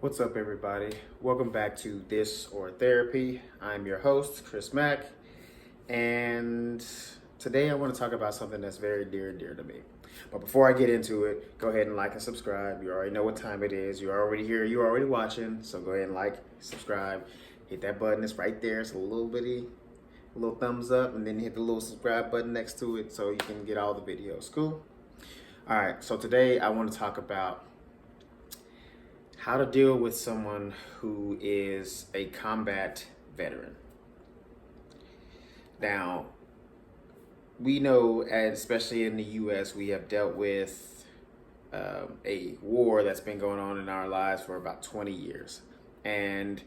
What's up, everybody? Welcome back to This or Therapy. I'm your host, Chris Mack, and today I want to talk about something that's very dear and dear to me. But before I get into it, go ahead and like and subscribe. You already know what time it is. You're already here. You're already watching. So go ahead and like, subscribe, hit that button. It's right there. It's a little thumbs up, and then hit the little subscribe button next to it so you can get all the videos. Cool? All right. So today I want to talk about how to deal with someone who is a combat veteran. Now, we know, especially in the U.S., we have dealt with a war that's been going on in our lives for about 20 years. And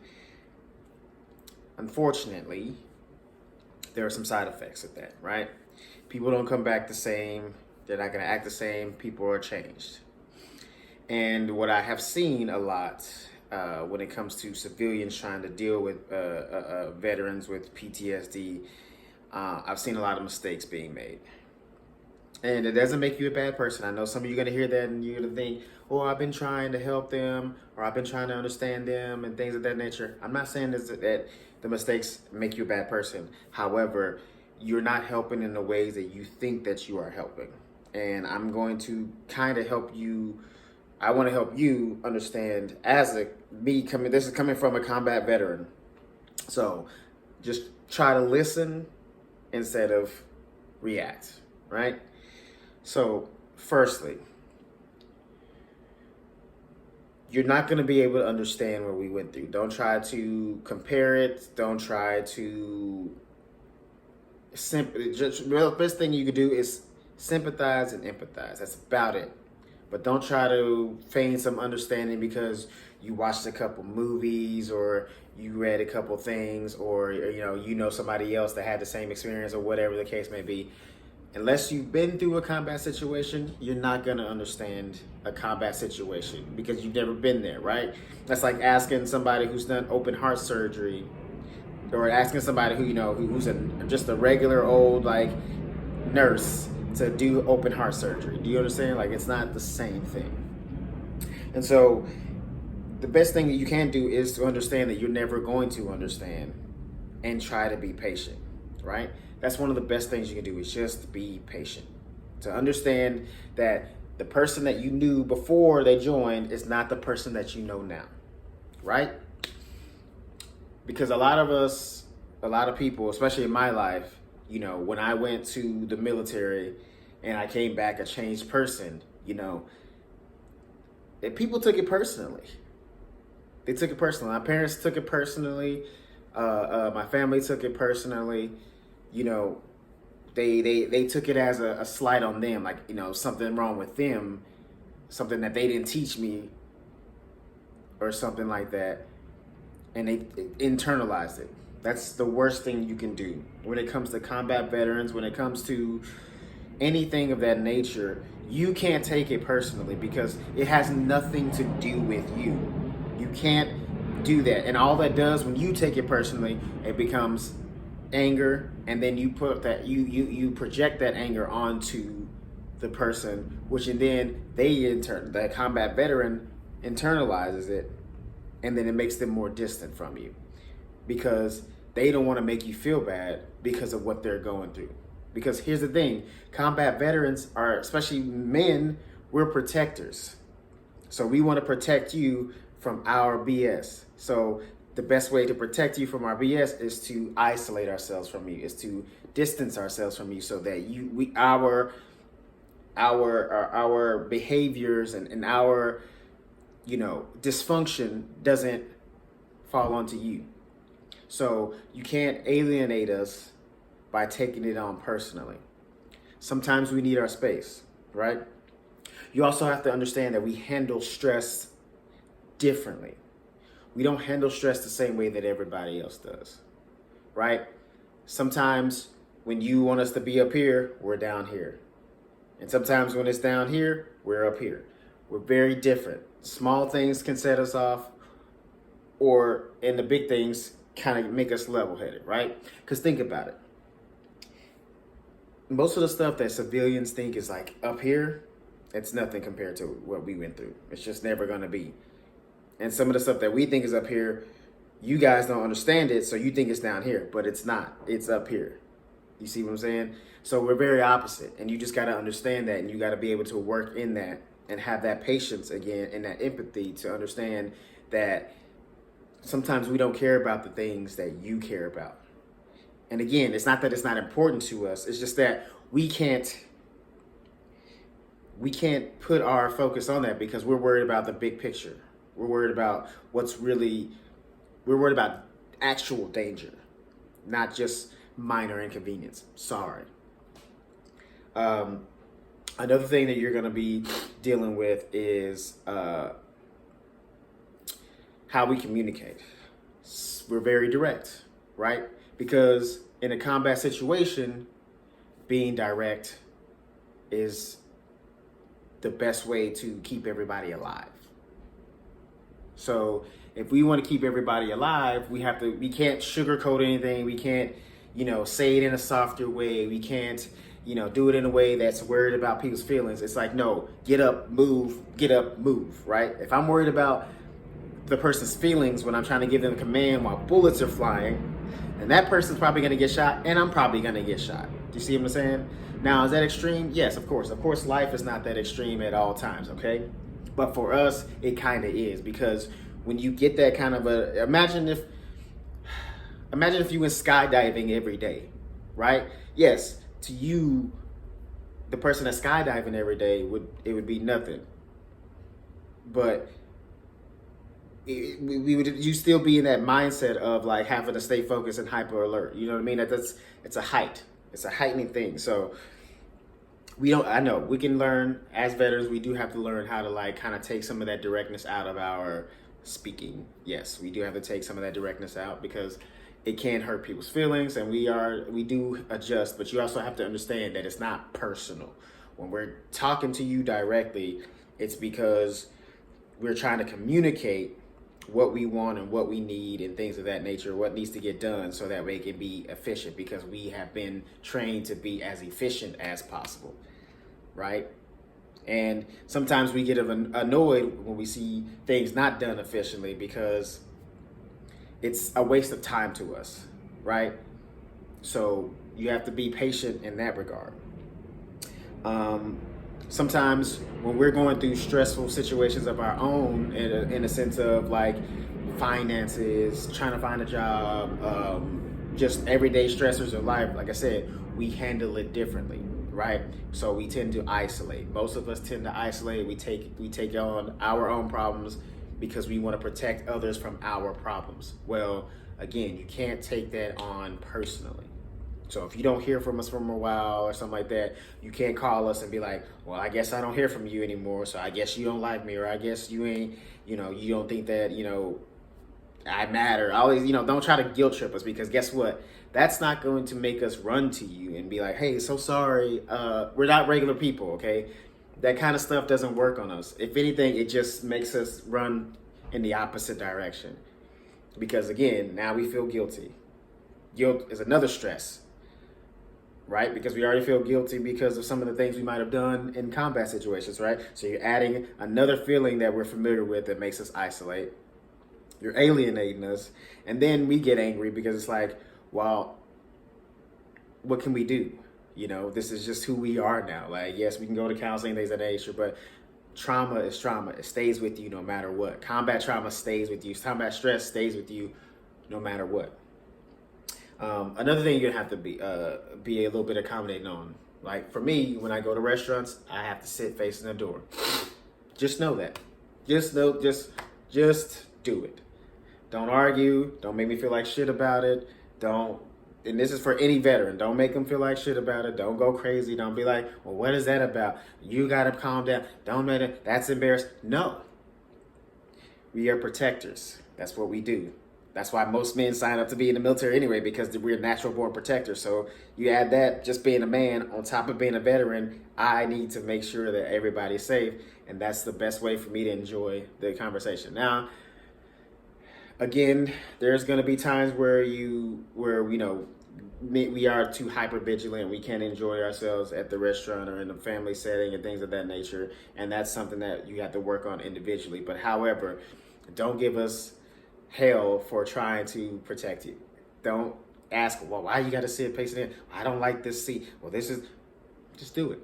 unfortunately, there are some side effects of that, right? People don't come back the same. They're not going to act the same. People are changed. And what I have seen a lot when it comes to civilians trying to deal with veterans with PTSD, I've seen a lot of mistakes being made. And it doesn't make you a bad person. I know some of you are going to hear that and you're going to think, oh, I've been trying to help them, or I've been trying to understand them and things of that nature. I'm not saying that the mistakes make you a bad person. However, you're not helping in the ways that you think that you are helping. And I'm going to kind of help you. I want to help you understand this is coming from a combat veteran. So just try to listen instead of react, right? So firstly, you're not going to be able to understand what we went through. Don't try to compare it. Don't try to the best thing you can do is sympathize and empathize. That's about it. But don't try to feign some understanding because you watched a couple movies or you read a couple things or you know somebody else that had the same experience or whatever the case may be. Unless you've been through a combat situation, you're not going to understand a combat situation because you've never been there, right? That's like asking somebody who's done open heart surgery or asking somebody who's just a regular old nurse to do open heart surgery. Do you understand? It's not the same thing. And so the best thing that you can do is to understand that you're never going to understand and try to be patient, right? That's one of the best things you can do is just be patient. To understand that the person that you knew before they joined is not the person that you know now, right? Because a lot of people, especially in my life, when I went to the military and I came back a changed person, people took it personally. They took it personally. My parents took it personally. My family took it personally. They took it as a slight on them, something wrong with them, something that they didn't teach me or something like that. And they internalized it. That's the worst thing you can do when it comes to combat veterans, when it comes to anything of that nature. You can't take it personally because it has nothing to do with you. You can't do that. And all that does when you take it personally, it becomes anger, and then you put that you project that anger onto the person, which and then the combat veteran internalizes it, and then it makes them more distant from you because they don't want to make you feel bad because of what they're going through. Because here's the thing, combat veterans are, especially men, we're protectors. So we want to protect you from our BS. So the best way to protect you from our BS is to isolate ourselves from you, is to distance ourselves from you so that our behaviors and our dysfunction doesn't fall onto you. So you can't alienate us by taking it on personally. Sometimes we need our space, right? You also have to understand that we handle stress differently. We don't handle stress the same way that everybody else does, right? Sometimes when you want us to be up here, we're down here. And sometimes when it's down here, we're up here. We're very different. Small things can set us off, and the big things kind of make us level-headed, right? Because think about it. Most of the stuff that civilians think is up here, it's nothing compared to what we went through. It's just never going to be. And some of the stuff that we think is up here, you guys don't understand it, so you think it's down here, but it's not. It's up here. You see what I'm saying? So we're very opposite, and you just got to understand that, and you got to be able to work in that and have that patience again and that empathy to understand that sometimes we don't care about the things that you care about. And again, it's not that it's not important to us. It's just that we can't put our focus on that because we're worried about the big picture. We're worried about we're worried about actual danger, not just minor inconvenience. Sorry. Another thing that you're going to be dealing with is how we communicate. We're very direct, right? Because in a combat situation, being direct is the best way to keep everybody alive. So if we want to keep everybody alive, we can't sugarcoat anything. We can't, say it in a softer way. We can't, do it in a way that's worried about people's feelings. It's like, no, get up, move, right? If I'm worried about the person's feelings when I'm trying to give them a command while bullets are flying, and that person's probably going to get shot, and I'm probably going to get shot. Do you see what I'm saying? Now, is that extreme? Yes, of course. Of course, life is not that extreme at all times, okay? But for us, it kind of is, because when you get that kind of imagine if you went skydiving every day, right? Yes, to you, the person that's skydiving every day would be nothing. But you still be in that mindset of like having to stay focused and hyper alert. You know what I mean? It's a heightening thing. So I know we can learn as veterans. We do have to learn how to like kind of take some of that directness out of our speaking. Yes, we do have to take some of that directness out because it can hurt people's feelings, and we do adjust. But you also have to understand that it's not personal. When we're talking to you directly, it's because we're trying to communicate what we want and what we need and things of that nature, what needs to get done so that way it can be efficient, because we have been trained to be as efficient as possible, right? And sometimes we get annoyed when we see things not done efficiently because it's a waste of time to us, right? So you have to be patient in that regard. Sometimes when we're going through stressful situations of our own, in a sense of like finances, trying to find a job, just everyday stressors of life, like I said, we handle it differently, right? So we tend to isolate. Most of us tend to isolate. We take on our own problems because we want to protect others from our problems. Well, again, you can't take that on personally. So if you don't hear from us for a while or something like that, you can't call us and be like, well, I guess I don't hear from you anymore, so I guess you don't like me, or I guess you ain't, you don't think that, I matter. Always, don't try to guilt trip us, because guess what? That's not going to make us run to you and be like, hey, so sorry, we're not regular people, okay? That kind of stuff doesn't work on us. If anything, it just makes us run in the opposite direction. Because again, now we feel guilty. Guilt is another stress, right? Because we already feel guilty because of some of the things we might have done in combat situations, right? So you're adding another feeling that we're familiar with that makes us isolate. You're alienating us. And then we get angry because it's like, well, what can we do? This is just who we are now. Like, yes, we can go to counseling, things of that nature, but trauma is trauma. It stays with you no matter what. Combat trauma stays with you. Combat stress stays with you no matter what. Another thing you're gonna have to be a little bit accommodating on. Like for me, when I go to restaurants, I have to sit facing the door. Just know that. Just do it. Don't argue. Don't make me feel like shit about it. And this is for any veteran. Don't make them feel like shit about it. Don't go crazy. Don't be like, well, what is that about? You gotta calm down. Don't let it. That's embarrassing. No. We are protectors. That's what we do. That's why most men sign up to be in the military anyway, because we're natural born protectors. So you add that, just being a man on top of being a veteran, I need to make sure that everybody's safe. And that's the best way for me to enjoy the conversation. Now, again, there's going to be times where we are too hyper vigilant. We can't enjoy ourselves at the restaurant or in a family setting and things of that nature. And that's something that you have to work on individually. But however, Don't give us hell for trying to protect you. Don't ask, well, why you got to sit patient in? I don't like this seat. Well, this is, just do it.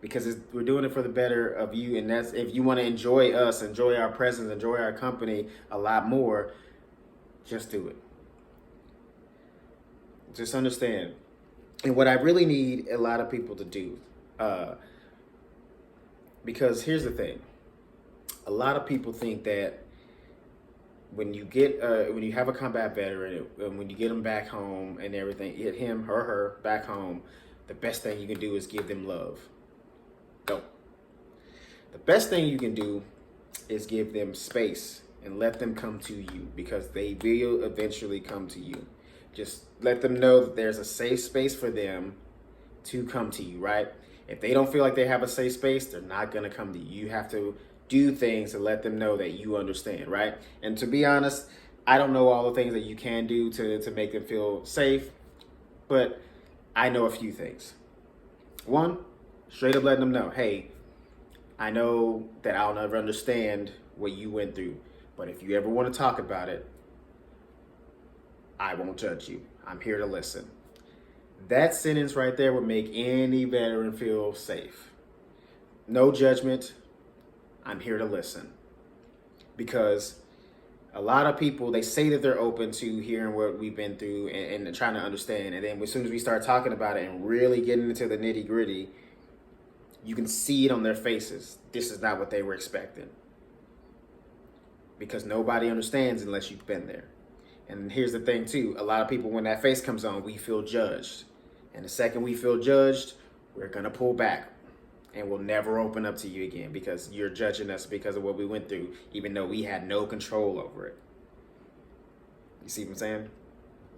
Because we're doing it for the better of you. And that's, if you want to enjoy us, enjoy our presence, enjoy our company a lot more, just do it. Just understand. And what I really need a lot of people to do, because here's the thing. A lot of people think that when you have a combat veteran, and when you get them back home and everything, get him or her back home, the best thing you can do is give them love. No. The best thing you can do is give them space and let them come to you, because they will eventually come to you. Just let them know that there's a safe space for them to come to you, right? If they don't feel like they have a safe space, they're not going to come to you. You have to do things to let them know that you understand, right? And to be honest, I don't know all the things that you can do to make them feel safe, but I know a few things. One, straight up letting them know, hey, I know that I'll never understand what you went through, but if you ever want to talk about it, I won't judge you. I'm here to listen. That sentence right there would make any veteran feel safe. No judgment. I'm here to listen. Because a lot of people, they say that they're open to hearing what we've been through and trying to understand. And then as soon as we start talking about it and really getting into the nitty gritty, you can see it on their faces. This is not what they were expecting. Because nobody understands unless you've been there. And here's the thing too, a lot of people, when that face comes on, we feel judged. And the second we feel judged, we're gonna pull back and we'll never open up to you again, because you're judging us because of what we went through, even though we had no control over it. You see what I'm saying?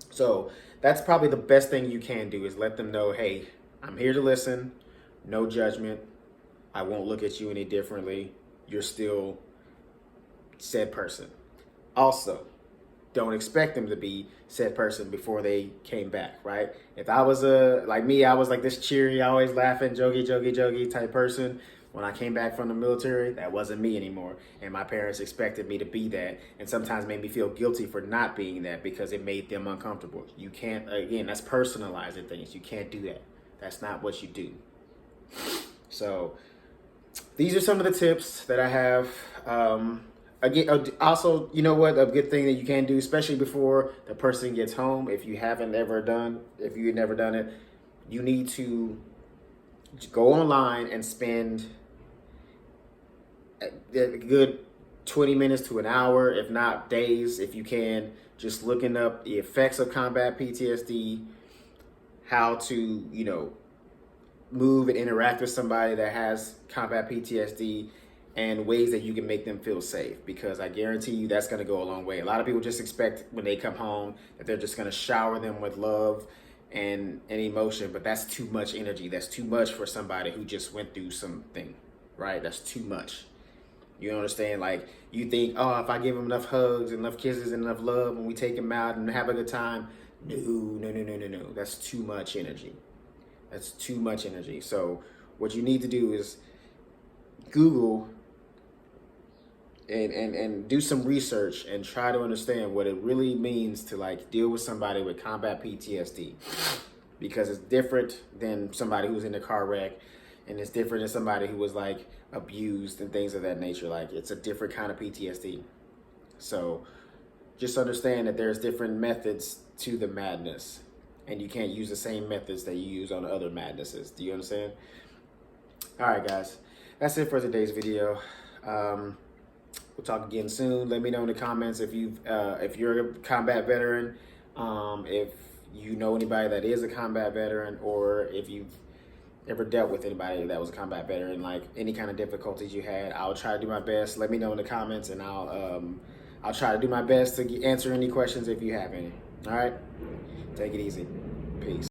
So that's probably the best thing you can do, is let them know, hey, I'm here to listen, no judgment. I won't look at you any differently. You're still said person. Also, don't expect them to be said person before they came back, right? If I was like me, I was like this cheery, always laughing, jokey type person. When I came back from the military, that wasn't me anymore. And my parents expected me to be that, and sometimes made me feel guilty for not being that because it made them uncomfortable. You can't, again, that's personalizing things. You can't do that. That's not what you do. So these are some of the tips that I have. Again, also, you know what, a good thing that you can do, especially before the person gets home, if you've never done it, you need to go online and spend a good 20 minutes to an hour, if not days, if you can, just looking up the effects of combat PTSD, how to, move and interact with somebody that has combat PTSD, and ways that you can make them feel safe, because I guarantee you that's going to go a long way. A lot of people just expect when they come home that they're just going to shower them with love and emotion, but that's too much energy. That's too much for somebody who just went through something, right? That's too much. You understand? Like, you think, oh, if I give them enough hugs, enough kisses, and enough love, and we take them out and have a good time. No. That's too much energy. That's too much energy. So what you need to do is Google and do some research and try to understand what it really means to like deal with somebody with combat PTSD, because it's different than somebody who's in a car wreck, and it's different than somebody who was like abused and things of that nature. Like, it's a different kind of PTSD. So just understand that there's different methods to the madness, and you can't use the same methods that you use on other madnesses. Do you understand? All right, guys, that's it for today's video. We'll talk again soon. Let me know in the comments if you're a combat veteran, if you know anybody that is a combat veteran, or if you've ever dealt with anybody that was a combat veteran, like any kind of difficulties you had. I'll try to do my best. Let me know in the comments, and I'll try to do my best to answer any questions if you have any. All right, take it easy. Peace.